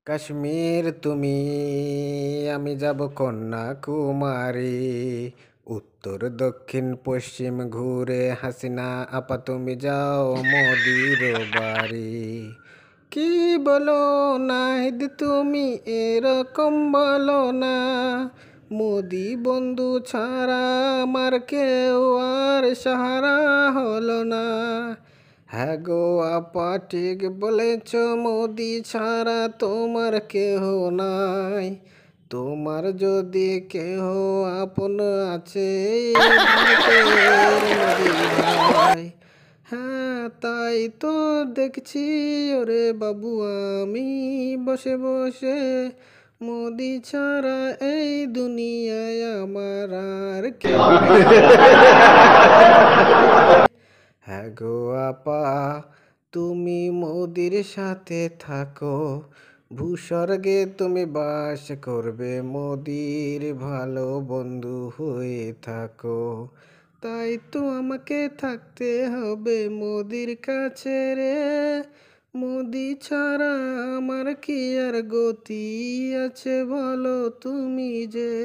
কাশ্মীর তুমি, আমি যাব কন্যাকুমারী। উত্তর দক্ষিণ পশ্চিম ঘুরে হাসিনা আপা তুমি যাও মোদির বাড়ি। কি বলো নাহিদ তুমি এরকম বলো না, মোদি বন্ধু ছাড়া আমার কেউ আর সাহারা হলো না। হ্যাঁ গো আপা ঠিক বলেছ, মোদি ছাড়া তোমার কেহ নাই। তোমার যদি কেহ আপন আছে এই ভারতের মোদি ভাই। হ্যাঁ তাই তো দেখছি ওরে বাবু আমি বসে বসে, মোদি ছাড়া এই দুনিয়ায় আমার আর কেউ হ্যাঁ গো আপা তুমি মোদির সাথে থাকো, ভূস্বর্গে তুমি বাস করবে, মোদির ভালো বন্ধু হয়ে থাকো। তাই তো আমাকে থাকতে হবে মোদির কাছে রে, মোদি ছাড়া আমার কি আর গতি আছে বলো তুমি যে।